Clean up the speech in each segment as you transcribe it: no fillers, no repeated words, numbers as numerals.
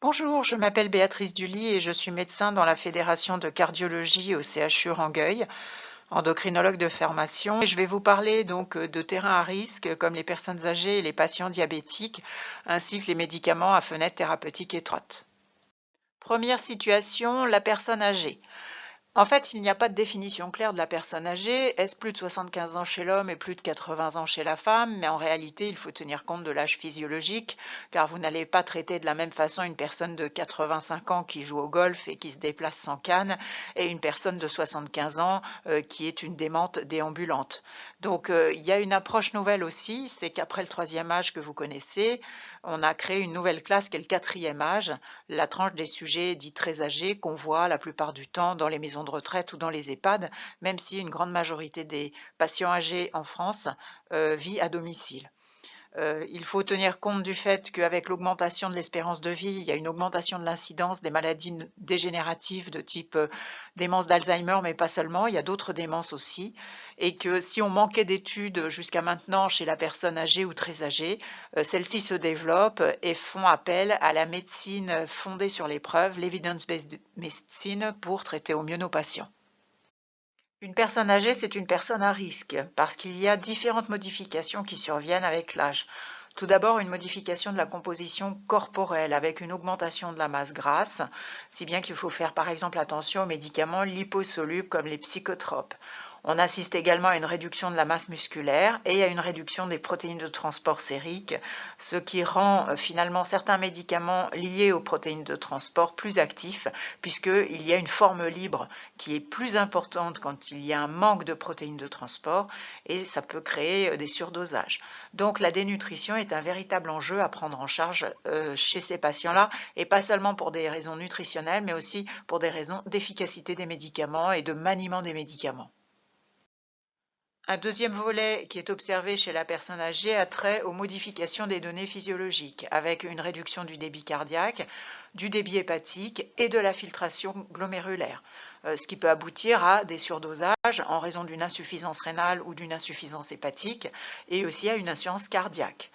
Bonjour, je m'appelle Béatrice Dully et je suis médecin dans la Fédération de cardiologie au CHU Rangueil, endocrinologue de formation. Et je vais vous parler donc de terrains à risque comme les personnes âgées et les patients diabétiques, ainsi que les médicaments à fenêtre thérapeutique étroite. Première situation, la personne âgée. En fait, il n'y a pas de définition claire de la personne âgée. Est-ce plus de 75 ans chez l'homme et plus de 80 ans chez la femme? Mais en réalité, il faut tenir compte de l'âge physiologique, car vous n'allez pas traiter de la même façon une personne de 85 ans qui joue au golf et qui se déplace sans canne, et une personne de 75 ans qui est une démente déambulante. Donc, il y a une approche nouvelle aussi, c'est qu'après le troisième âge que vous connaissez, on a créé une nouvelle classe qui est le quatrième âge, la tranche des sujets dits très âgés qu'on voit la plupart du temps dans les maisons de retraite ou dans les EHPAD, même si une grande majorité des patients âgés en France vit à domicile. Il faut tenir compte du fait qu'avec l'augmentation de l'espérance de vie, il y a une augmentation de l'incidence des maladies dégénératives de type démence d'Alzheimer, mais pas seulement, il y a d'autres démences aussi, et que si on manquait d'études jusqu'à maintenant chez la personne âgée ou très âgée, celles-ci se développent et font appel à la médecine fondée sur les preuves, l'evidence-based medicine, pour traiter au mieux nos patients. Une personne âgée, c'est une personne à risque parce qu'il y a différentes modifications qui surviennent avec l'âge. Tout d'abord, une modification de la composition corporelle avec une augmentation de la masse grasse, si bien qu'il faut faire par exemple attention aux médicaments liposolubles comme les psychotropes. On assiste également à une réduction de la masse musculaire et à une réduction des protéines de transport sériques, ce qui rend finalement certains médicaments liés aux protéines de transport plus actifs, puisqu'il y a une forme libre qui est plus importante quand il y a un manque de protéines de transport, et ça peut créer des surdosages. Donc la dénutrition est un véritable enjeu à prendre en charge chez ces patients-là, et pas seulement pour des raisons nutritionnelles, mais aussi pour des raisons d'efficacité des médicaments et de maniement des médicaments. Un deuxième volet qui est observé chez la personne âgée a trait aux modifications des données physiologiques, avec une réduction du débit cardiaque, du débit hépatique et de la filtration glomérulaire, ce qui peut aboutir à des surdosages en raison d'une insuffisance rénale ou d'une insuffisance hépatique, et aussi à une insuffisance cardiaque.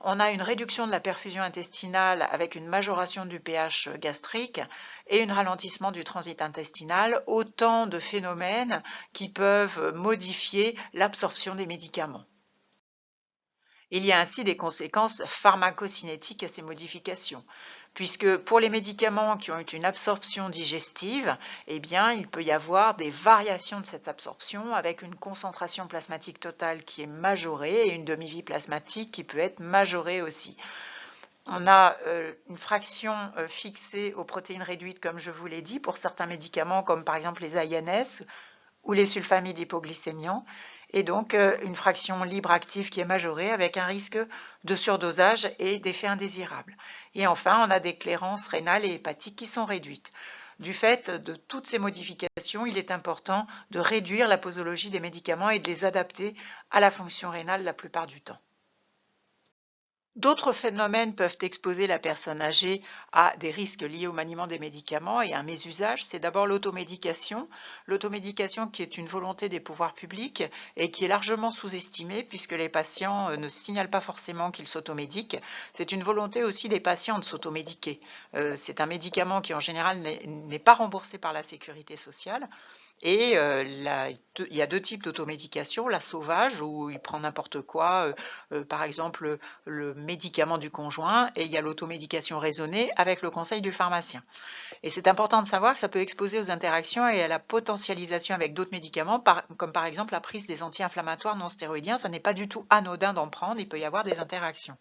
On a une réduction de la perfusion intestinale avec une majoration du pH gastrique et un ralentissement du transit intestinal, autant de phénomènes qui peuvent modifier l'absorption des médicaments. Il y a ainsi des conséquences pharmacocinétiques à ces modifications, puisque pour les médicaments qui ont une absorption digestive, eh bien, il peut y avoir des variations de cette absorption avec une concentration plasmatique totale qui est majorée et une demi-vie plasmatique qui peut être majorée aussi. On a une fraction fixée aux protéines réduites, comme je vous l'ai dit, pour certains médicaments comme par exemple les AINS ou les sulfamides hypoglycémiants, et donc une fraction libre active qui est majorée avec un risque de surdosage et d'effets indésirables. Et enfin, on a des clairances rénales et hépatiques qui sont réduites. Du fait de toutes ces modifications, il est important de réduire la posologie des médicaments et de les adapter à la fonction rénale la plupart du temps. D'autres phénomènes peuvent exposer la personne âgée à des risques liés au maniement des médicaments et à un mésusage. C'est d'abord l'automédication. L'automédication qui est une volonté des pouvoirs publics et qui est largement sous-estimée puisque les patients ne signalent pas forcément qu'ils s'automédiquent. C'est une volonté aussi des patients de s'automédiquer. C'est un médicament qui en général n'est pas remboursé par la sécurité sociale. Et il y a deux types d'automédication, la sauvage où il prend n'importe quoi, par exemple le médicament du conjoint, et il y a l'automédication raisonnée avec le conseil du pharmacien. Et c'est important de savoir que ça peut exposer aux interactions et à la potentialisation avec d'autres médicaments, comme par exemple la prise des anti-inflammatoires non stéroïdiens. Ça n'est pas du tout anodin d'en prendre, il peut y avoir des interactions.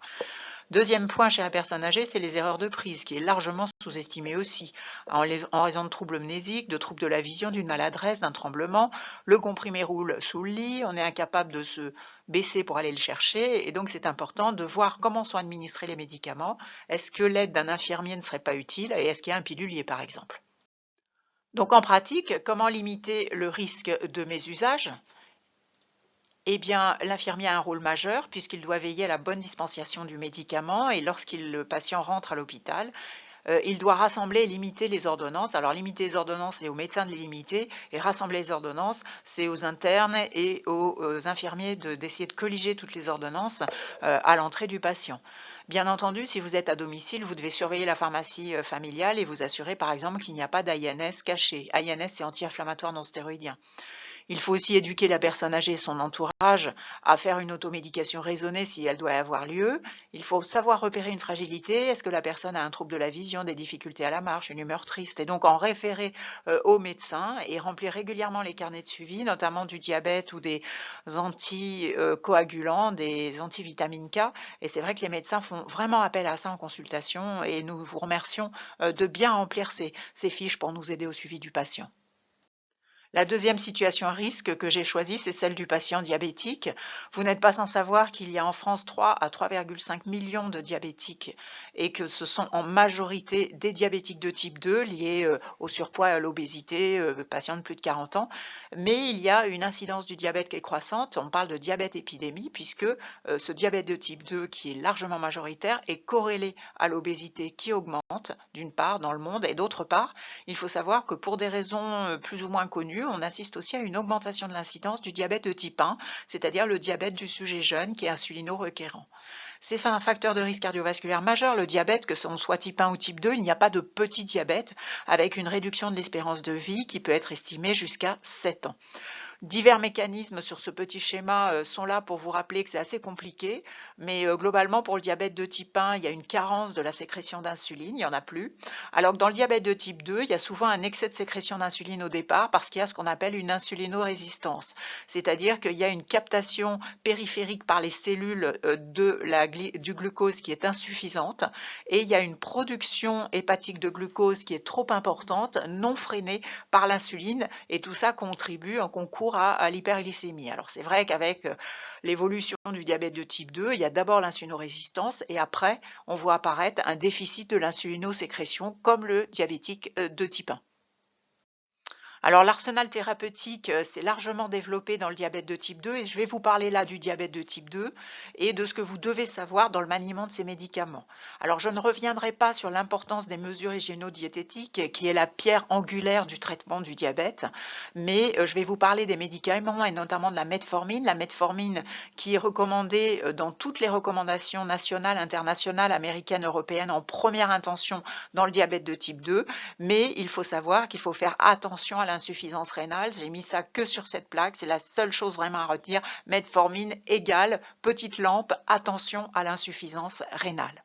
Deuxième point chez la personne âgée, c'est les erreurs de prise, qui est largement sous-estimée aussi, en raison de troubles mnésiques, de troubles de la vision, d'une maladresse, d'un tremblement. Le comprimé roule sous le lit, on est incapable de se baisser pour aller le chercher, et donc c'est important de voir comment sont administrés les médicaments. Est-ce que l'aide d'un infirmier ne serait pas utile, et est-ce qu'il y a un pilulier par exemple? Donc en pratique, comment limiter le risque de mésusage? Eh bien, l'infirmier a un rôle majeur puisqu'il doit veiller à la bonne dispensation du médicament, et le patient rentre à l'hôpital, il doit rassembler et limiter les ordonnances. Alors limiter les ordonnances, c'est aux médecins de les limiter, et rassembler les ordonnances, c'est aux internes et aux infirmiers d'essayer de colliger toutes les ordonnances à l'entrée du patient. Bien entendu, si vous êtes à domicile, vous devez surveiller la pharmacie familiale et vous assurer par exemple qu'il n'y a pas d'INS caché. INS, c'est anti-inflammatoire non stéroïdien. Il faut aussi éduquer la personne âgée et son entourage à faire une automédication raisonnée si elle doit avoir lieu. Il faut savoir repérer une fragilité. Est-ce que la personne a un trouble de la vision, des difficultés à la marche, une humeur triste? Et donc en référer au médecin et remplir régulièrement les carnets de suivi, notamment du diabète ou des anticoagulants, des antivitamines K. Et c'est vrai que les médecins font vraiment appel à ça en consultation et nous vous remercions de bien remplir ces fiches pour nous aider au suivi du patient. La deuxième situation à risque que j'ai choisie, c'est celle du patient diabétique. Vous n'êtes pas sans savoir qu'il y a en France 3 à 3,5 millions de diabétiques et que ce sont en majorité des diabétiques de type 2 liés au surpoids et à l'obésité, patients de plus de 40 ans. Mais il y a une incidence du diabète qui est croissante. On parle de diabète épidémie puisque ce diabète de type 2 qui est largement majoritaire est corrélé à l'obésité qui augmente d'une part dans le monde et d'autre part, il faut savoir que pour des raisons plus ou moins connues, on assiste aussi à une augmentation de l'incidence du diabète de type 1, c'est-à-dire le diabète du sujet jeune qui est insulino-requérant. C'est un facteur de risque cardiovasculaire majeur, le diabète, que ce soit type 1 ou type 2, il n'y a pas de petit diabète, avec une réduction de l'espérance de vie qui peut être estimée jusqu'à 7 ans. Divers mécanismes sur ce petit schéma sont là pour vous rappeler que c'est assez compliqué, mais globalement pour le diabète de type 1, il y a une carence de la sécrétion d'insuline, il n'y en a plus. Alors que dans le diabète de type 2, il y a souvent un excès de sécrétion d'insuline au départ parce qu'il y a ce qu'on appelle une insulinorésistance, c'est-à-dire qu'il y a une captation périphérique par les cellules du glucose qui est insuffisante et il y a une production hépatique de glucose qui est trop importante, non freinée par l'insuline et tout ça contribue en concours à l'hyperglycémie. Alors c'est vrai qu'avec l'évolution du diabète de type 2, il y a d'abord l'insulinorésistance et après on voit apparaître un déficit de l'insulinosécrétion comme le diabétique de type 1. Alors l'arsenal thérapeutique s'est largement développé dans le diabète de type 2 et je vais vous parler là du diabète de type 2 et de ce que vous devez savoir dans le maniement de ces médicaments. Alors je ne reviendrai pas sur l'importance des mesures hygiéno-diététiques qui est la pierre angulaire du traitement du diabète, mais je vais vous parler des médicaments et notamment de la metformine qui est recommandée dans toutes les recommandations nationales, internationales, américaines, européennes en première intention dans le diabète de type 2, mais il faut savoir qu'il faut faire attention à l'insuffisance rénale. J'ai mis ça que sur cette plaque, c'est la seule chose vraiment à retenir. Metformine égale petite lampe, attention à l'insuffisance rénale.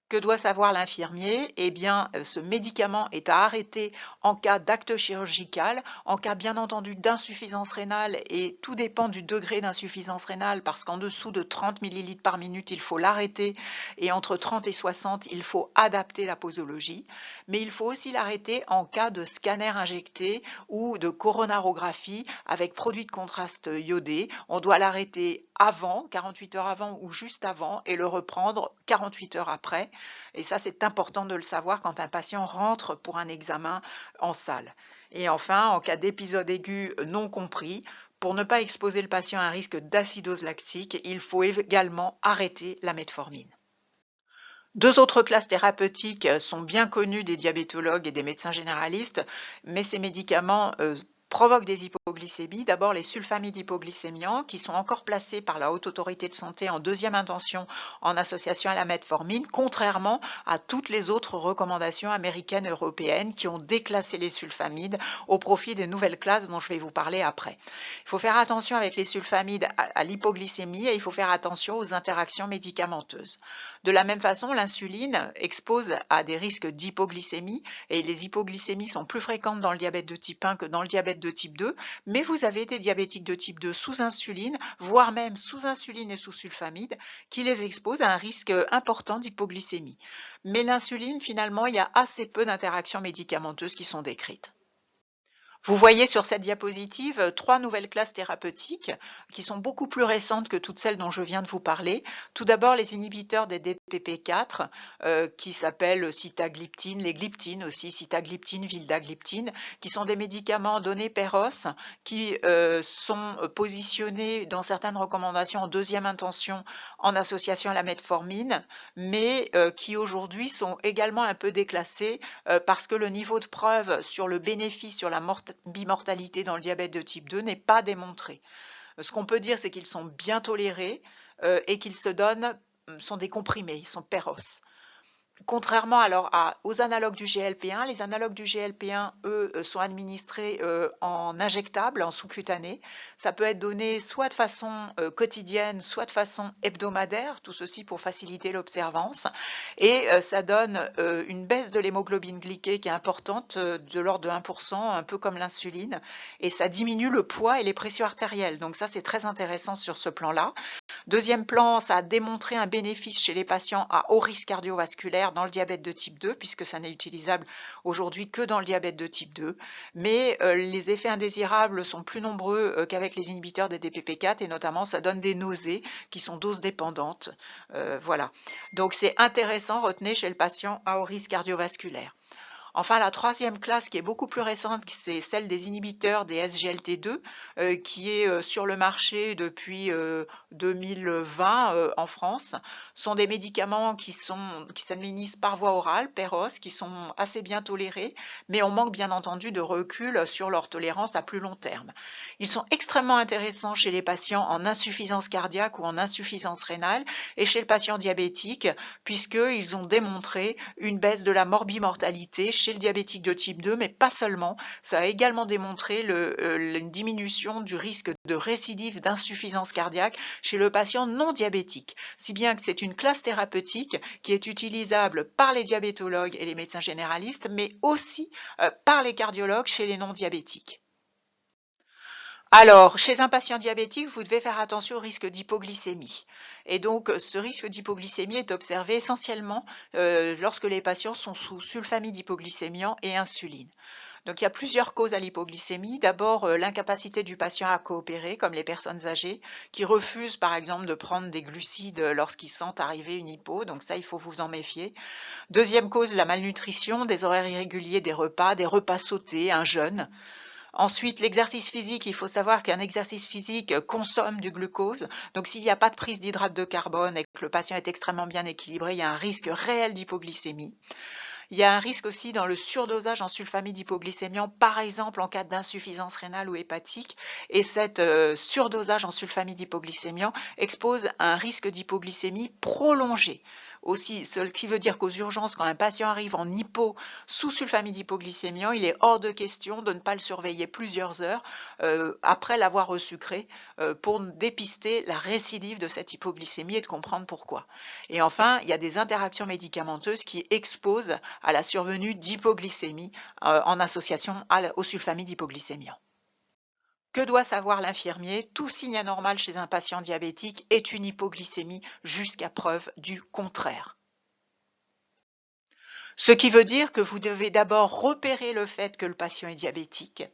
Que doit savoir l'infirmier? Eh bien, ce médicament est à arrêter en cas d'acte chirurgical, en cas bien entendu d'insuffisance rénale, et tout dépend du degré d'insuffisance rénale, parce qu'en dessous de 30 ml par minute, il faut l'arrêter, et entre 30 et 60, il faut adapter la posologie. Mais il faut aussi l'arrêter en cas de scanner injecté ou de coronarographie avec produit de contraste iodé. On doit l'arrêter avant, 48 heures avant ou juste avant, et le reprendre 48 heures après. Et ça, c'est important de le savoir quand un patient rentre pour un examen en salle. Et enfin, en cas d'épisode aigu non compris, pour ne pas exposer le patient à un risque d'acidose lactique, il faut également arrêter la metformine. Deux autres classes thérapeutiques sont bien connues des diabétologues et des médecins généralistes, mais ces médicaments provoquent des hypoglycémies. D'abord les sulfamides hypoglycémiants qui sont encore placés par la Haute Autorité de Santé en deuxième intention en association à la metformine, contrairement à toutes les autres recommandations américaines et européennes qui ont déclassé les sulfamides au profit des nouvelles classes dont je vais vous parler après. Il faut faire attention avec les sulfamides à l'hypoglycémie et il faut faire attention aux interactions médicamenteuses. De la même façon, l'insuline expose à des risques d'hypoglycémie et les hypoglycémies sont plus fréquentes dans le diabète de type 1 que dans le diabète de type 2, mais vous avez des diabétiques de type 2 sous insuline, voire même sous insuline et sous sulfamide, qui les exposent à un risque important d'hypoglycémie. Mais l'insuline, finalement, il y a assez peu d'interactions médicamenteuses qui sont décrites. Vous voyez sur cette diapositive trois nouvelles classes thérapeutiques qui sont beaucoup plus récentes que toutes celles dont je viens de vous parler. Tout d'abord, les inhibiteurs des DPP4 qui s'appellent sitagliptine, les gliptines aussi, sitagliptine, vildagliptine, qui sont des médicaments donnés per os qui sont positionnés dans certaines recommandations en deuxième intention en association à la metformine, mais qui aujourd'hui sont également un peu déclassés parce que le niveau de preuve sur le bénéfice sur la bimortalité dans le diabète de type 2 n'est pas démontré. Ce qu'on peut dire, c'est qu'ils sont bien tolérés et qu'ils se donnent sont des comprimés, ils sont péros. Contrairement alors aux analogues du GLP-1, les analogues du GLP-1, eux, sont administrés en injectable, en sous-cutané. Ça peut être donné soit de façon quotidienne, soit de façon hebdomadaire, tout ceci pour faciliter l'observance. Et ça donne une baisse de l'hémoglobine glyquée qui est importante, de l'ordre de 1%, un peu comme l'insuline. Et ça diminue le poids et les pressions artérielles. Donc ça, c'est très intéressant sur ce plan-là. Deuxième plan, ça a démontré un bénéfice chez les patients à haut risque cardiovasculaire dans le diabète de type 2, puisque ça n'est utilisable aujourd'hui que dans le diabète de type 2. Mais les effets indésirables sont plus nombreux qu'avec les inhibiteurs des DPP4, et notamment ça donne des nausées qui sont dose dépendantes. Voilà. Donc c'est intéressant, retenez, chez le patient à haut risque cardiovasculaire. Enfin, la troisième classe qui est beaucoup plus récente, c'est celle des inhibiteurs des SGLT2, qui est sur le marché depuis 2020 en France. Ce sont des médicaments qui s'administrent par voie orale, Péros, qui sont assez bien tolérés, mais on manque bien entendu de recul sur leur tolérance à plus long terme. Ils sont extrêmement intéressants chez les patients en insuffisance cardiaque ou en insuffisance rénale et chez le patient diabétique, puisqu'ils ont démontré une baisse de la morbimortalité chez le diabétique de type 2, mais pas seulement. Ça a également démontré une diminution du risque de récidive d'insuffisance cardiaque chez le patient non diabétique, si bien que c'est une classe thérapeutique qui est utilisable par les diabétologues et les médecins généralistes, mais aussi par les cardiologues chez les non diabétiques. Alors, chez un patient diabétique, vous devez faire attention au risque d'hypoglycémie. Et donc, ce risque d'hypoglycémie est observé essentiellement lorsque les patients sont sous sulfamide hypoglycémiant et insuline. Donc, il y a plusieurs causes à l'hypoglycémie. D'abord, l'incapacité du patient à coopérer, comme les personnes âgées, qui refusent par exemple de prendre des glucides lorsqu'ils sentent arriver une hypo. Donc ça, il faut vous en méfier. Deuxième cause, la malnutrition, des horaires irréguliers des repas sautés, un jeûne. Ensuite, l'exercice physique, il faut savoir qu'un exercice physique consomme du glucose. Donc, s'il n'y a pas de prise d'hydrate de carbone et que le patient est extrêmement bien équilibré, il y a un risque réel d'hypoglycémie. Il y a un risque aussi dans le surdosage en sulfamide hypoglycémiant, par exemple en cas d'insuffisance rénale ou hépatique. Et cet surdosage en sulfamide hypoglycémiant expose à un risque d'hypoglycémie prolongée. Aussi, ce qui veut dire qu'aux urgences, quand un patient arrive en hypo sous sulfamide hypoglycémiant, il est hors de question de ne pas le surveiller plusieurs heures après l'avoir resucré pour dépister la récidive de cette hypoglycémie et de comprendre pourquoi. Et enfin, il y a des interactions médicamenteuses qui exposent à la survenue d'hypoglycémie en association au sulfamide hypoglycémiant. Que doit savoir l'infirmier? Tout signe anormal chez un patient diabétique est une hypoglycémie jusqu'à preuve du contraire. Ce qui veut dire que vous devez d'abord repérer le fait que le patient est diabétique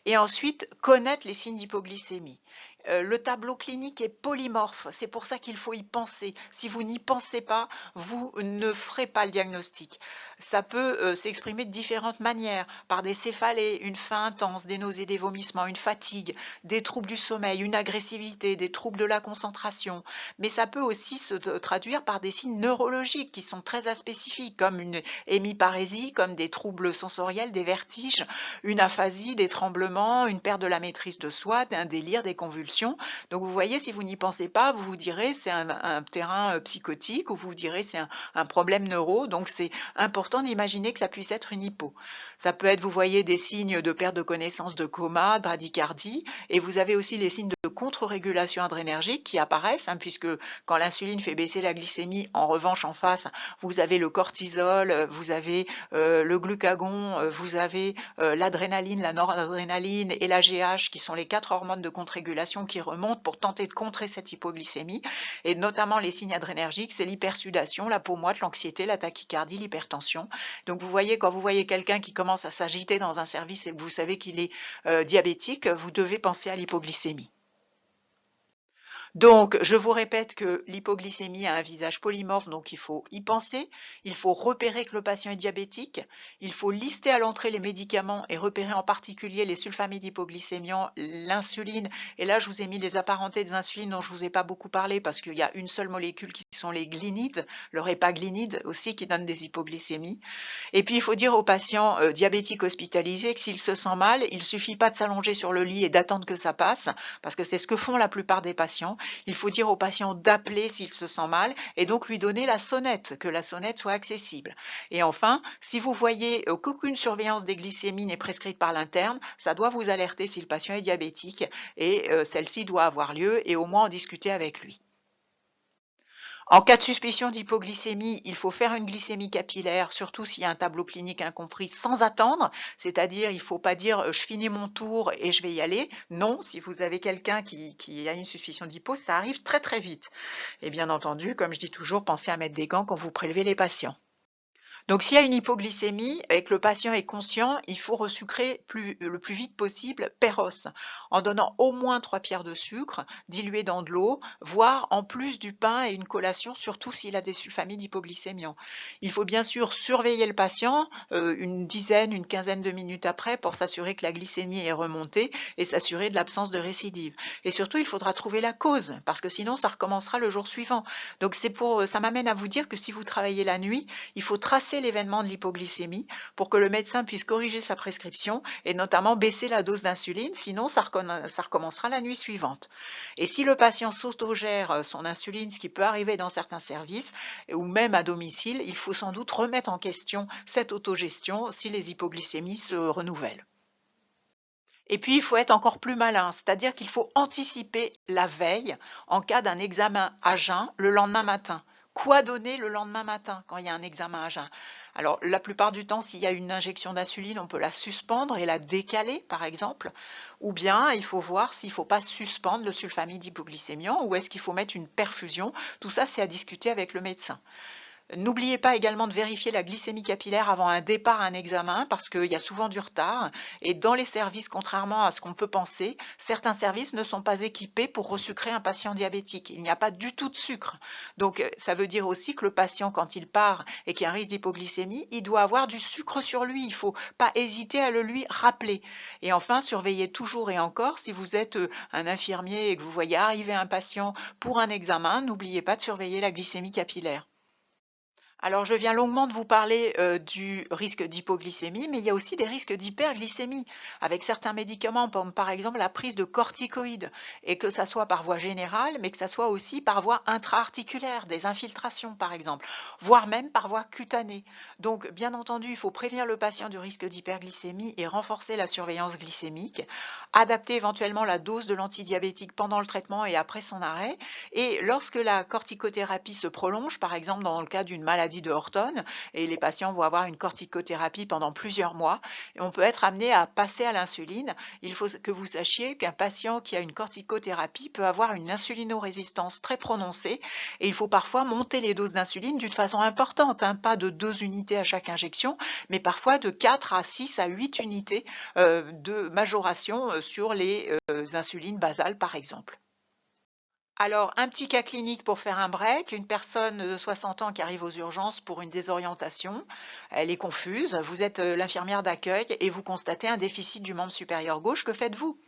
et ensuite connaître les signes d'hypoglycémie. Le tableau clinique est polymorphe, c'est pour ça qu'il faut y penser. Si vous n'y pensez pas, vous ne ferez pas le diagnostic. Ça peut s'exprimer de différentes manières, par des céphalées, une faim intense, des nausées, des vomissements, une fatigue, des troubles du sommeil, une agressivité, des troubles de la concentration. Mais ça peut aussi se traduire par des signes neurologiques qui sont très aspécifiques, comme une hémiparésie, comme des troubles sensoriels, des vertiges, une aphasie, des tremblements, une perte de la maîtrise de soi, un délire, des convulsions. Donc vous voyez, si vous n'y pensez pas, vous vous direz c'est un terrain psychotique ou vous direz c'est un problème neuro. Donc c'est important d'imaginer que ça puisse être une hypo. Ça peut être, vous voyez, des signes de perte de connaissance, de coma, de bradycardie, et vous avez aussi les signes de contre-régulation adrénergique qui apparaissent, puisque quand l'insuline fait baisser la glycémie, en revanche en face, vous avez le cortisol, vous avez le glucagon, vous avez l'adrénaline, la noradrénaline et la GH qui sont les 4 hormones de contre-régulation qui remontent pour tenter de contrer cette hypoglycémie, et notamment les signes adrénergiques, c'est l'hypersudation, la peau moite, l'anxiété, la tachycardie, l'hypertension. Donc vous voyez, quand vous voyez quelqu'un qui commence à s'agiter dans un service et que vous savez qu'il est diabétique, vous devez penser à l'hypoglycémie. Donc, je vous répète que l'hypoglycémie a un visage polymorphe, donc il faut y penser. Il faut repérer que le patient est diabétique. Il faut lister à l'entrée les médicaments et repérer en particulier les sulfamides hypoglycémiants, l'insuline. Et là, je vous ai mis les apparentés des insulines dont je ne vous ai pas beaucoup parlé parce qu'il y a une seule molécule qui sont les glinides, le répaglinide aussi qui donne des hypoglycémies. Et puis, il faut dire aux patients diabétiques hospitalisés que s'il se sent mal, il ne suffit pas de s'allonger sur le lit et d'attendre que ça passe, parce que c'est ce que font la plupart des patients. Il faut dire au patient d'appeler s'il se sent mal et donc lui donner la sonnette, que la sonnette soit accessible. Et enfin, si vous voyez qu'aucune surveillance des glycémies n'est prescrite par l'interne, ça doit vous alerter si le patient est diabétique et celle-ci doit avoir lieu et au moins en discuter avec lui. En cas de suspicion d'hypoglycémie, il faut faire une glycémie capillaire, surtout s'il y a un tableau clinique incompris, sans attendre. C'est-à-dire, il ne faut pas dire je finis mon tour et je vais y aller. Non, si vous avez quelqu'un qui a une suspicion d'hypo, ça arrive très très vite. Et bien entendu, comme je dis toujours, pensez à mettre des gants quand vous prélevez les patients. Donc s'il y a une hypoglycémie et que le patient est conscient, il faut resucrer le plus vite possible Péros, en donnant au moins 3 pierres de sucre diluées dans de l'eau, voire en plus du pain et une collation, surtout s'il a des sulfamides hypoglycémiants. Il faut bien sûr surveiller le patient une dizaine, une quinzaine de minutes après pour s'assurer que la glycémie est remontée et s'assurer de l'absence de récidive. Et surtout, il faudra trouver la cause, parce que sinon ça recommencera le jour suivant. Donc ça m'amène à vous dire que si vous travaillez la nuit, il faut tracer l'événement de l'hypoglycémie pour que le médecin puisse corriger sa prescription et notamment baisser la dose d'insuline, sinon ça recommencera la nuit suivante. Et si le patient s'autogère son insuline, ce qui peut arriver dans certains services ou même à domicile, il faut sans doute remettre en question cette autogestion si les hypoglycémies se renouvellent. Et puis, il faut être encore plus malin, c'est-à-dire qu'il faut anticiper la veille en cas d'un examen à jeun le lendemain matin. Quoi donner le lendemain matin quand il y a un examen à jeun? Alors, la plupart du temps, s'il y a une injection d'insuline, on peut la suspendre et la décaler, par exemple. Ou bien, il faut voir s'il ne faut pas suspendre le sulfamide hypoglycémiant ou est-ce qu'il faut mettre une perfusion. Tout ça, c'est à discuter avec le médecin. N'oubliez pas également de vérifier la glycémie capillaire avant un départ à un examen parce qu'il y a souvent du retard et dans les services, contrairement à ce qu'on peut penser, certains services ne sont pas équipés pour resucrer un patient diabétique. Il n'y a pas du tout de sucre. Donc ça veut dire aussi que le patient, quand il part et qu'il y a un risque d'hypoglycémie, il doit avoir du sucre sur lui. Il ne faut pas hésiter à le lui rappeler. Et enfin, surveillez toujours et encore, si vous êtes un infirmier et que vous voyez arriver un patient pour un examen, n'oubliez pas de surveiller la glycémie capillaire. Alors, je viens longuement de vous parler du risque d'hypoglycémie, mais il y a aussi des risques d'hyperglycémie avec certains médicaments, comme par exemple la prise de corticoïdes, et que ça soit par voie générale, mais que ça soit aussi par voie intra-articulaire, des infiltrations par exemple, voire même par voie cutanée. Donc, bien entendu, il faut prévenir le patient du risque d'hyperglycémie et renforcer la surveillance glycémique, adapter éventuellement la dose de l'antidiabétique pendant le traitement et après son arrêt, et lorsque la corticothérapie se prolonge, par exemple dans le cas d'une maladie de Horton, et les patients vont avoir une corticothérapie pendant plusieurs mois, et on peut être amené à passer à l'insuline. Il faut que vous sachiez qu'un patient qui a une corticothérapie peut avoir une insulinorésistance très prononcée, et il faut parfois monter les doses d'insuline d'une façon importante, pas de 2 unités à chaque injection, mais parfois de 4 à 6 à 8 unités de majoration sur les insulines basales par exemple. Alors, un petit cas clinique pour faire un break, une personne de 60 ans qui arrive aux urgences pour une désorientation, elle est confuse, vous êtes l'infirmière d'accueil et vous constatez un déficit du membre supérieur gauche, que faites-vous?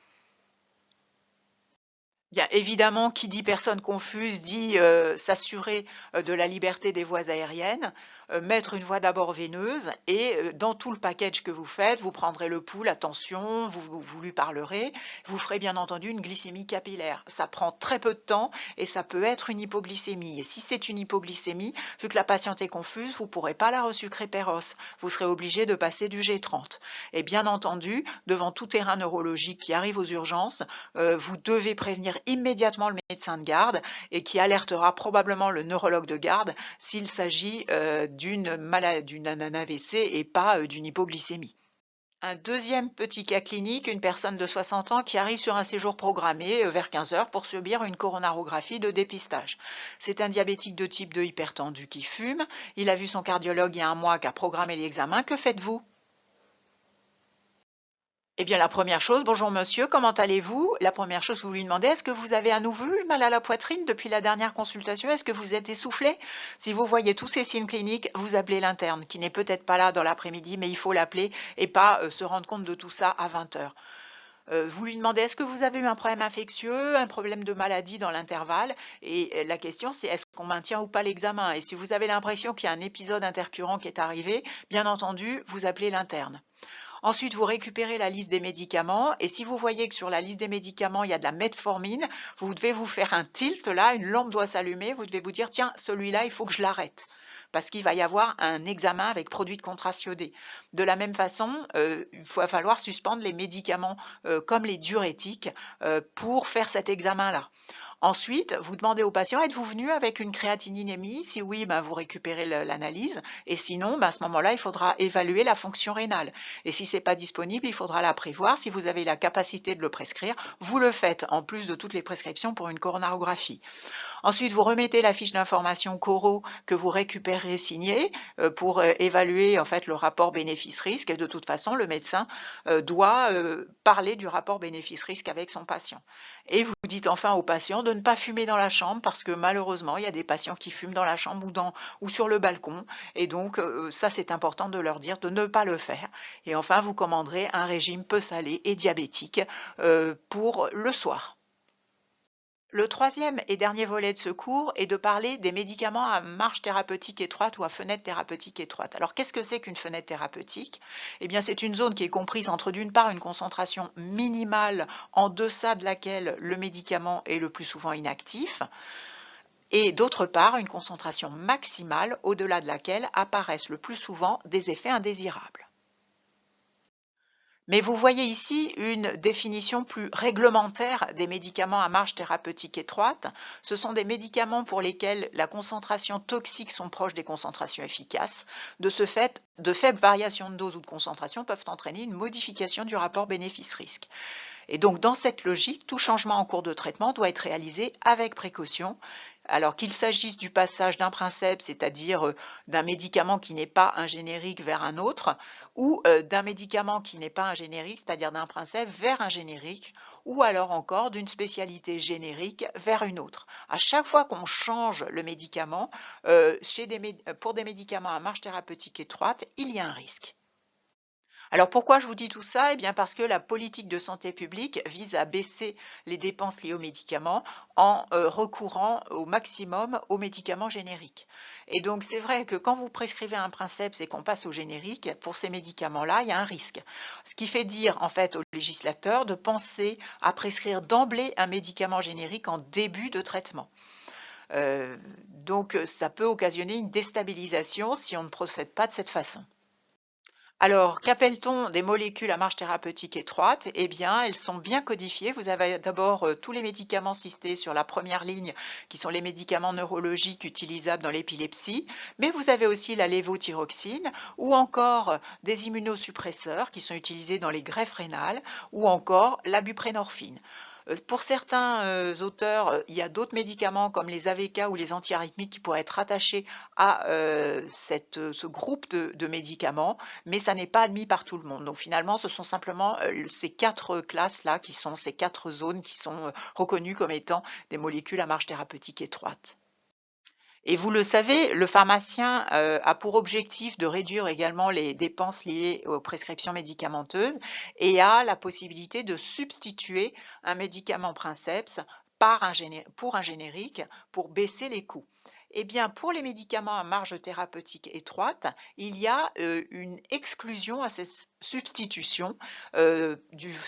Bien évidemment, qui dit personne confuse dit s'assurer de la liberté des voies aériennes, mettre une voie d'abord veineuse et dans tout le package que vous faites, vous prendrez le pouls, la tension, vous lui parlerez, vous ferez bien entendu une glycémie capillaire. Ça prend très peu de temps et ça peut être une hypoglycémie. Et si c'est une hypoglycémie, vu que la patiente est confuse, vous ne pourrez pas la resucrer Péros. Vous serez obligé de passer du G30. Et bien entendu, devant tout terrain neurologique qui arrive aux urgences, vous devez prévenir immédiatement le médecin de garde et qui alertera probablement le neurologue de garde s'il s'agit d'un AVC et pas d'une hypoglycémie. Un deuxième petit cas clinique, une personne de 60 ans qui arrive sur un séjour programmé vers 15 heures pour subir une coronarographie de dépistage. C'est un diabétique de type 2 hypertendu qui fume. Il a vu son cardiologue il y a un mois qui a programmé l'examen. Que faites-vous? Eh bien, la première chose, bonjour monsieur, comment allez-vous? La première chose, vous lui demandez, est-ce que vous avez à nouveau eu mal à la poitrine depuis la dernière consultation? Est-ce que vous êtes essoufflé? Si vous voyez tous ces signes cliniques, vous appelez l'interne, qui n'est peut-être pas là dans l'après-midi, mais il faut l'appeler et pas se rendre compte de tout ça à 20 heures. Vous lui demandez, est-ce que vous avez eu un problème infectieux, un problème de maladie dans l'intervalle? Et la question, c'est est-ce qu'on maintient ou pas l'examen? Et si vous avez l'impression qu'il y a un épisode intercurrent qui est arrivé, bien entendu, vous appelez l'interne. Ensuite, vous récupérez la liste des médicaments et si vous voyez que sur la liste des médicaments, il y a de la metformine, vous devez vous faire un tilt là, une lampe doit s'allumer, vous devez vous dire tiens, celui-là, il faut que je l'arrête parce qu'il va y avoir un examen avec produit de contraste iodé. De la même façon, il va falloir suspendre les médicaments comme les diurétiques pour faire cet examen-là. Ensuite, vous demandez au patient, êtes-vous venu avec une créatininémie? Si oui, ben, vous récupérez l'analyse. Et sinon, ben, à ce moment-là, il faudra évaluer la fonction rénale. Et si ce n'est pas disponible, il faudra la prévoir. Si vous avez la capacité de le prescrire, vous le faites, en plus de toutes les prescriptions pour une coronarographie. Ensuite, vous remettez la fiche d'information Coro que vous récupérez signée pour évaluer en fait le rapport bénéfice-risque. Et de toute façon, le médecin doit parler du rapport bénéfice-risque avec son patient. Et vous dites enfin au patient de ne pas fumer dans la chambre parce que malheureusement, il y a des patients qui fument dans la chambre ou sur le balcon. Et donc, ça, c'est important de leur dire de ne pas le faire. Et enfin, vous commanderez un régime peu salé et diabétique pour le soir. Le troisième et dernier volet de ce cours est de parler des médicaments à marge thérapeutique étroite ou à fenêtre thérapeutique étroite. Alors, qu'est-ce que c'est qu'une fenêtre thérapeutique? Eh bien, c'est une zone qui est comprise entre, d'une part, une concentration minimale en deçà de laquelle le médicament est le plus souvent inactif, et d'autre part, une concentration maximale au-delà de laquelle apparaissent le plus souvent des effets indésirables. Mais vous voyez ici une définition plus réglementaire des médicaments à marge thérapeutique étroite. Ce sont des médicaments pour lesquels la concentration toxique sont proches des concentrations efficaces. De ce fait, de faibles variations de dose ou de concentration peuvent entraîner une modification du rapport bénéfice-risque. Et donc, dans cette logique, tout changement en cours de traitement doit être réalisé avec précaution. Alors qu'il s'agisse du passage d'un princeps, c'est-à-dire d'un médicament qui n'est pas un générique vers un autre, ou d'un médicament qui n'est pas un générique, c'est-à-dire d'un princeps vers un générique, ou alors encore d'une spécialité générique vers une autre. À chaque fois qu'on change le médicament, pour des médicaments à marge thérapeutique étroite, il y a un risque. Alors pourquoi je vous dis tout ça? Eh bien parce que la politique de santé publique vise à baisser les dépenses liées aux médicaments en recourant au maximum aux médicaments génériques. Et donc c'est vrai que quand vous prescrivez un princeps et qu'on passe au générique, pour ces médicaments-là, il y a un risque. Ce qui fait dire en fait aux législateurs de penser à prescrire d'emblée un médicament générique en début de traitement. Donc ça peut occasionner une déstabilisation si on ne procède pas de cette façon. Alors, qu'appelle-t-on des molécules à marge thérapeutique étroite? Eh bien, elles sont bien codifiées. Vous avez d'abord tous les médicaments cités sur la première ligne, qui sont les médicaments neurologiques utilisables dans l'épilepsie, mais vous avez aussi la lévothyroxine ou encore des immunosuppresseurs qui sont utilisés dans les greffes rénales ou encore la buprenorphine. Pour certains auteurs, il y a d'autres médicaments comme les AVK ou les antiarythmiques qui pourraient être rattachés à ce groupe de médicaments, mais ça n'est pas admis par tout le monde. Donc finalement, ce sont simplement ces quatre classes-là, ces quatre zones qui sont reconnues comme étant des molécules à marge thérapeutique étroite. Et vous le savez, le pharmacien a pour objectif de réduire également les dépenses liées aux prescriptions médicamenteuses et a la possibilité de substituer un médicament princeps pour un générique pour baisser les coûts. Eh bien, pour les médicaments à marge thérapeutique étroite, il y a une exclusion à cette substitution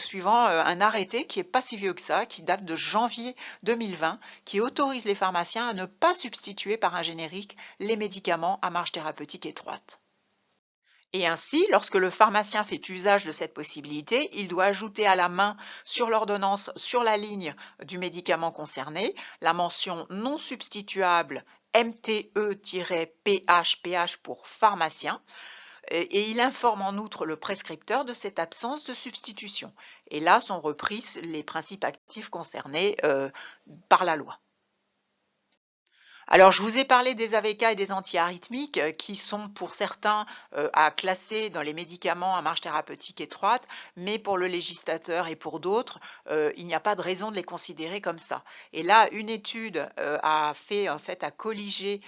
suivant un arrêté qui n'est pas si vieux que ça, qui date de janvier 2020, qui autorise les pharmaciens à ne pas substituer par un générique les médicaments à marge thérapeutique étroite. Et ainsi, lorsque le pharmacien fait usage de cette possibilité, il doit ajouter à la main sur l'ordonnance, sur la ligne du médicament concerné, la mention non substituable MTE-PH pour pharmacien, et il informe en outre le prescripteur de cette absence de substitution. Et là sont repris les principes actifs concernés par la loi. Alors, je vous ai parlé des AVK et des antiarythmiques qui sont pour certains à classer dans les médicaments à marge thérapeutique étroite, mais pour le législateur et pour d'autres, il n'y a pas de raison de les considérer comme ça. Et là, une étude a colligé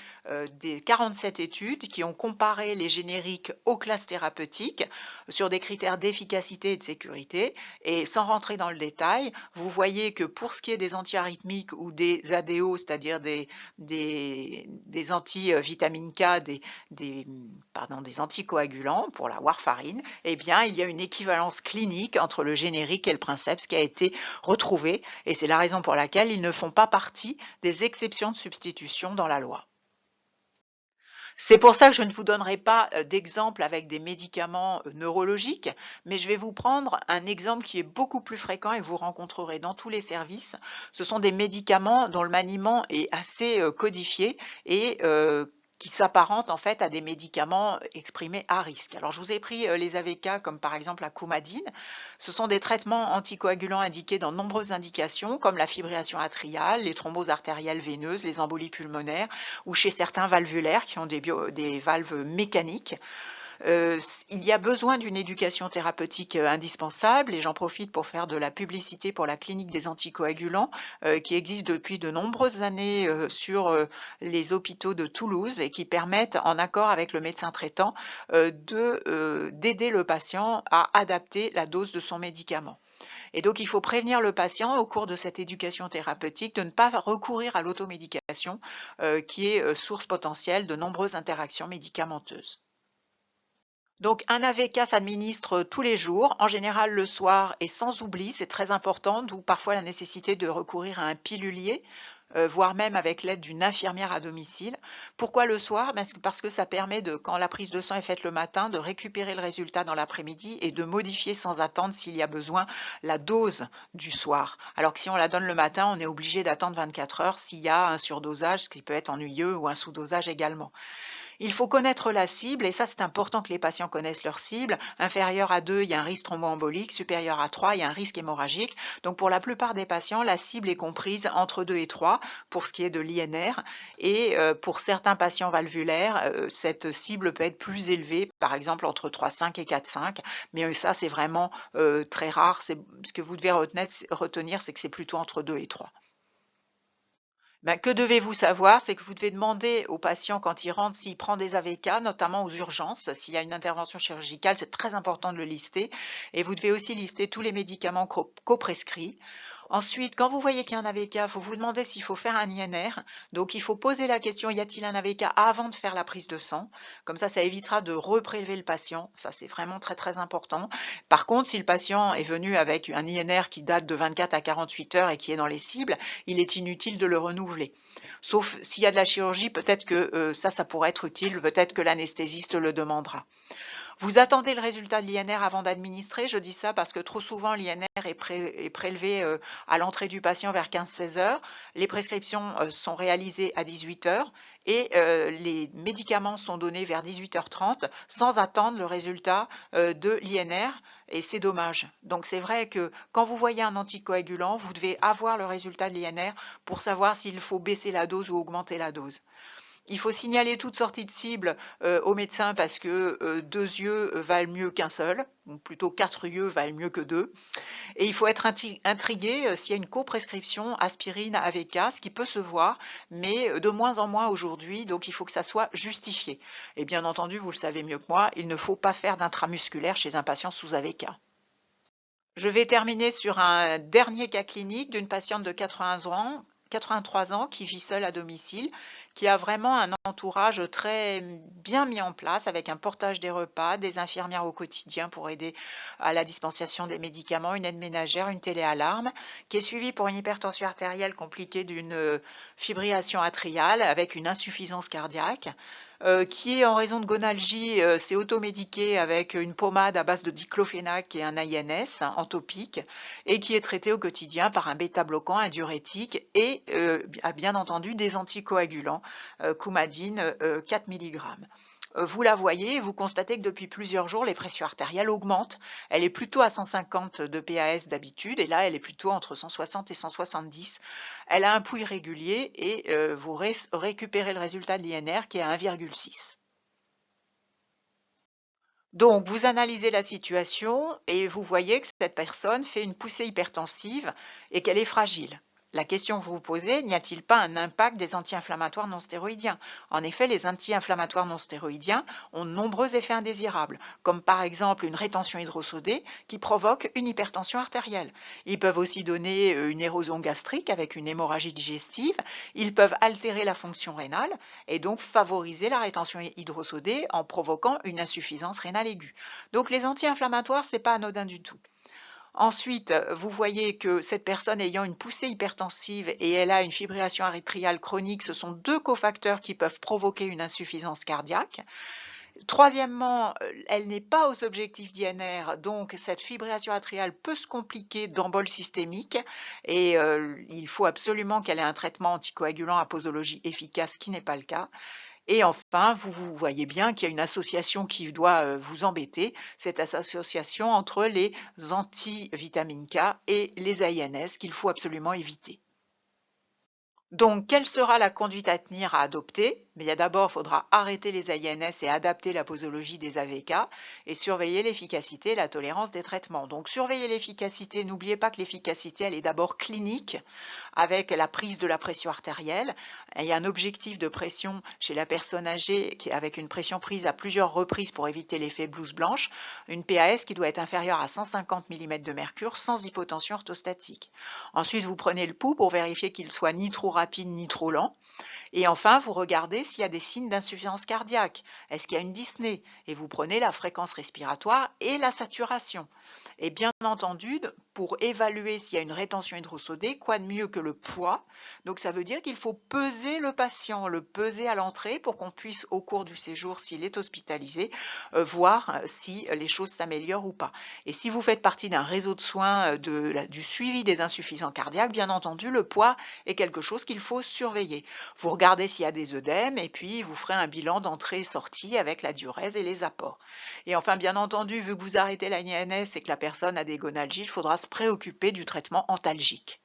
des 47 études qui ont comparé les génériques aux classes thérapeutiques sur des critères d'efficacité et de sécurité. Et sans rentrer dans le détail, vous voyez que pour ce qui est des antiarythmiques ou des ADO, c'est-à-dire des des anti-vitamine K, des anticoagulants pour la warfarine, eh bien, il y a une équivalence clinique entre le générique et le princeps qui a été retrouvée, et c'est la raison pour laquelle ils ne font pas partie des exceptions de substitution dans la loi. C'est pour ça que je ne vous donnerai pas d'exemple avec des médicaments neurologiques, mais je vais vous prendre un exemple qui est beaucoup plus fréquent et que vous rencontrerez dans tous les services. Ce sont des médicaments dont le maniement est assez codifié et qui s'apparentent en fait à des médicaments exprimés à risque. Alors je vous ai pris les AVK comme par exemple la coumadine. Ce sont des traitements anticoagulants indiqués dans de nombreuses indications comme la fibrillation atriale, les thromboses artérielles veineuses, les embolies pulmonaires ou chez certains valvulaires qui ont des valves mécaniques. Il y a besoin d'une éducation thérapeutique indispensable et j'en profite pour faire de la publicité pour la clinique des anticoagulants qui existe depuis de nombreuses années sur les hôpitaux de Toulouse et qui permettent, en accord avec le médecin traitant, d'aider le patient à adapter la dose de son médicament. Et donc, il faut prévenir le patient au cours de cette éducation thérapeutique de ne pas recourir à l'automédication qui est source potentielle de nombreuses interactions médicamenteuses. Donc un AVK s'administre tous les jours, en général le soir et sans oubli, c'est très important, d'où parfois la nécessité de recourir à un pilulier, voire même avec l'aide d'une infirmière à domicile. Pourquoi le soir? Parce que ça permet quand la prise de sang est faite le matin, de récupérer le résultat dans l'après-midi et de modifier sans attendre s'il y a besoin la dose du soir. Alors que si on la donne le matin, on est obligé d'attendre 24 heures s'il y a un surdosage, ce qui peut être ennuyeux, ou un sous-dosage également. Il faut connaître la cible, et ça c'est important que les patients connaissent leur cible. Inférieur à 2, il y a un risque thromboembolique, supérieur à 3, il y a un risque hémorragique. Donc pour la plupart des patients, la cible est comprise entre 2 et 3 pour ce qui est de l'INR, et pour certains patients valvulaires, cette cible peut être plus élevée, par exemple entre 3,5 et 4,5, mais ça c'est vraiment très rare. Ce que vous devez retenir, c'est que c'est plutôt entre 2 et 3. Que devez-vous savoir? C'est que vous devez demander au patient quand il rentre s'il prend des AVK, notamment aux urgences. S'il y a une intervention chirurgicale, c'est très important de le lister. Et vous devez aussi lister tous les médicaments coprescrits. Ensuite, quand vous voyez qu'il y a un AVK, il faut vous demander s'il faut faire un INR. Donc, il faut poser la question, y a-t-il un AVK avant de faire la prise de sang? Comme ça évitera de reprélever le patient. Ça, c'est vraiment très, très important. Par contre, si le patient est venu avec un INR qui date de 24 à 48 heures et qui est dans les cibles, il est inutile de le renouveler. Sauf s'il y a de la chirurgie, peut-être que ça pourrait être utile, peut-être que l'anesthésiste le demandera. Vous attendez le résultat de l'INR avant d'administrer. Je dis ça parce que trop souvent, l'INR est prélevé à l'entrée du patient vers 15-16 heures. Les prescriptions sont réalisées à 18 heures et les médicaments sont donnés vers 18h30 sans attendre le résultat de l'INR. Et c'est dommage. Donc c'est vrai que quand vous voyez un anticoagulant, vous devez avoir le résultat de l'INR pour savoir s'il faut baisser la dose ou augmenter la dose. Il faut signaler toute sortie de cible au médecin parce que 2 yeux valent mieux qu'un seul, ou plutôt 4 yeux valent mieux que 2. Et il faut être intrigué s'il y a une coprescription aspirine AVK, ce qui peut se voir, mais de moins en moins aujourd'hui, donc il faut que ça soit justifié. Et bien entendu, vous le savez mieux que moi, il ne faut pas faire d'intramusculaire chez un patient sous AVK. Je vais terminer sur un dernier cas clinique d'une patiente de 83 ans qui vit seule à domicile, qui a vraiment un entourage très bien mis en place avec un portage des repas, des infirmières au quotidien pour aider à la dispensation des médicaments, une aide ménagère, une téléalarme, qui est suivie pour une hypertension artérielle compliquée d'une fibrillation atriale avec une insuffisance cardiaque. Qui, en raison de gonalgie, s'est automédiqué avec une pommade à base de diclofénac et un INS entopique, et qui est traité au quotidien par un bêta-bloquant, un diurétique et bien entendu des anticoagulants, coumadine 4 mg. Vous la voyez et vous constatez que depuis plusieurs jours, les pressions artérielles augmentent. Elle est plutôt à 150 de PAS d'habitude et là, elle est plutôt entre 160 et 170. Elle a un pouls irrégulier et vous récupérez le résultat de l'INR qui est à 1,6. Donc, vous analysez la situation et vous voyez que cette personne fait une poussée hypertensive et qu'elle est fragile. La question que vous vous posez, n'y a-t-il pas un impact des anti-inflammatoires non stéroïdiens? En effet, les anti-inflammatoires non stéroïdiens ont de nombreux effets indésirables, comme par exemple une rétention hydrosodée qui provoque une hypertension artérielle. Ils peuvent aussi donner une érosion gastrique avec une hémorragie digestive. Ils peuvent altérer la fonction rénale et donc favoriser la rétention hydrosodée en provoquant une insuffisance rénale aiguë. Donc les anti-inflammatoires, c'est pas anodin du tout. Ensuite, vous voyez que cette personne ayant une poussée hypertensive et elle a une fibrillation atriale chronique, ce sont deux cofacteurs qui peuvent provoquer une insuffisance cardiaque. Troisièmement, elle n'est pas aux objectifs d'INR, donc cette fibrillation atriale peut se compliquer d'embole systémique et il faut absolument qu'elle ait un traitement anticoagulant à posologie efficace, ce qui n'est pas le cas. Et enfin, vous voyez bien qu'il y a une association qui doit vous embêter, cette association entre les antivitamines K et les AINS qu'il faut absolument éviter. Donc, quelle sera la conduite à tenir, à adopter? Mais d'abord, il faudra arrêter les AINS et adapter la posologie des AVK et surveiller l'efficacité et la tolérance des traitements. Donc, surveiller l'efficacité, n'oubliez pas que l'efficacité, elle est d'abord clinique avec la prise de la pression artérielle. Il y a un objectif de pression chez la personne âgée avec une pression prise à plusieurs reprises pour éviter l'effet blouse blanche, une PAS qui doit être inférieure à 150 mm de mercure sans hypotension orthostatique. Ensuite, vous prenez le pouls pour vérifier qu'il soit ni trop rapide ni trop lent. Et enfin, vous regardez s'il y a des signes d'insuffisance cardiaque. Est-ce qu'il y a une dyspnée? Et vous prenez la fréquence respiratoire et la saturation. Et bien entendu, pour évaluer s'il y a une rétention hydrosodée, quoi de mieux que le poids? Donc ça veut dire qu'il faut peser le patient, le peser à l'entrée pour qu'on puisse, au cours du séjour, s'il est hospitalisé, voir si les choses s'améliorent ou pas. Et si vous faites partie d'un réseau de soins du suivi des insuffisants cardiaques, bien entendu, le poids est quelque chose qu'il faut surveiller. Vous regardez s'il y a des œdèmes et puis vous ferez un bilan d'entrée et sortie avec la diurèse et les apports. Et enfin, bien entendu, vu que vous arrêtez la INS et que la personne a des gonalgies, il faudra se préoccuper du traitement antalgique.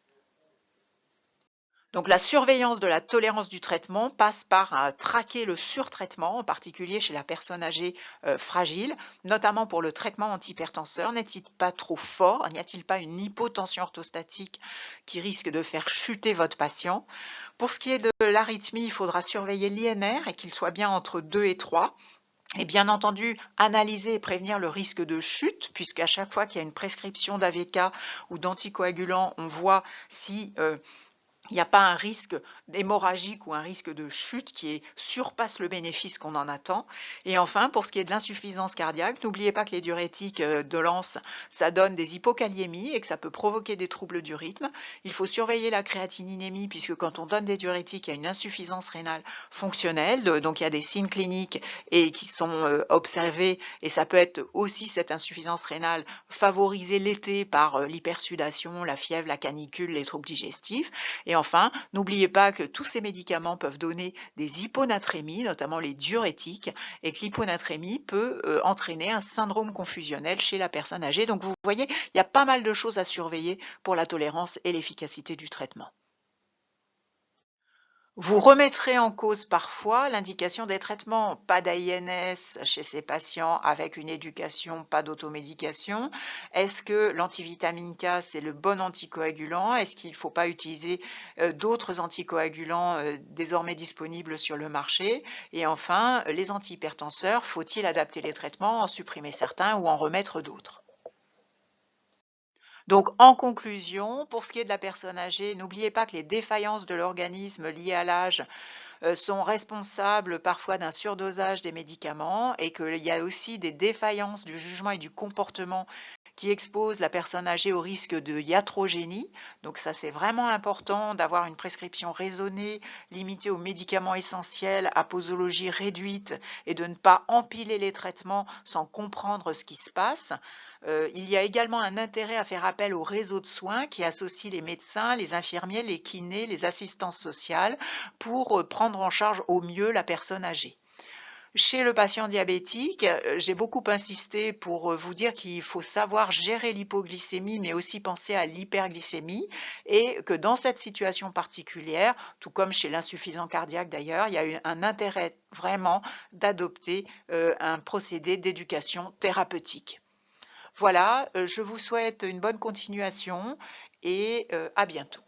Donc la surveillance de la tolérance du traitement passe par traquer le surtraitement, en particulier chez la personne âgée fragile, notamment pour le traitement antihypertenseur. N'est-il pas trop fort? N'y a-t-il pas une hypotension orthostatique qui risque de faire chuter votre patient? Pour ce qui est de l'arythmie, il faudra surveiller l'INR et qu'il soit bien entre 2 et 3. Et bien entendu, analyser et prévenir le risque de chute, puisqu'à chaque fois qu'il y a une prescription d'AVK ou d'anticoagulant, on voit si il n'y a pas un risque hémorragique ou un risque de chute qui surpasse le bénéfice qu'on en attend. Et enfin, pour ce qui est de l'insuffisance cardiaque, n'oubliez pas que les diurétiques de l'ANS, ça donne des hypokaliémies et que ça peut provoquer des troubles du rythme. Il faut surveiller la créatininémie puisque quand on donne des diurétiques, il y a une insuffisance rénale fonctionnelle. Donc il y a des signes cliniques et qui sont observés et ça peut être aussi cette insuffisance rénale favorisée l'été par l'hypersudation, la fièvre, la canicule, les troubles digestifs. Et enfin, n'oubliez pas que tous ces médicaments peuvent donner des hyponatrémies, notamment les diurétiques, et que l'hyponatrémie peut entraîner un syndrome confusionnel chez la personne âgée. Donc vous voyez, il y a pas mal de choses à surveiller pour la tolérance et l'efficacité du traitement. Vous remettrez en cause parfois l'indication des traitements. Pas d'AINS chez ces patients avec une éducation, pas d'automédication. Est-ce que l'antivitamine K, c'est le bon anticoagulant? Est-ce qu'il ne faut pas utiliser d'autres anticoagulants désormais disponibles sur le marché? Et enfin, les antihypertenseurs, faut-il adapter les traitements, en supprimer certains ou en remettre d'autres? Donc, en conclusion, pour ce qui est de la personne âgée, n'oubliez pas que les défaillances de l'organisme liées à l'âge sont responsables parfois d'un surdosage des médicaments et qu'il y a aussi des défaillances du jugement et du comportement qui exposent la personne âgée au risque de iatrogénie. Donc ça, c'est vraiment important d'avoir une prescription raisonnée, limitée aux médicaments essentiels, à posologie réduite et de ne pas empiler les traitements sans comprendre ce qui se passe. Il y a également un intérêt à faire appel au réseau de soins qui associe les médecins, les infirmiers, les kinés, les assistantes sociales pour prendre en charge au mieux la personne âgée. Chez le patient diabétique, j'ai beaucoup insisté pour vous dire qu'il faut savoir gérer l'hypoglycémie, mais aussi penser à l'hyperglycémie, et que dans cette situation particulière, tout comme chez l'insuffisant cardiaque d'ailleurs, il y a eu un intérêt vraiment d'adopter un procédé d'éducation thérapeutique. Voilà, je vous souhaite une bonne continuation et à bientôt.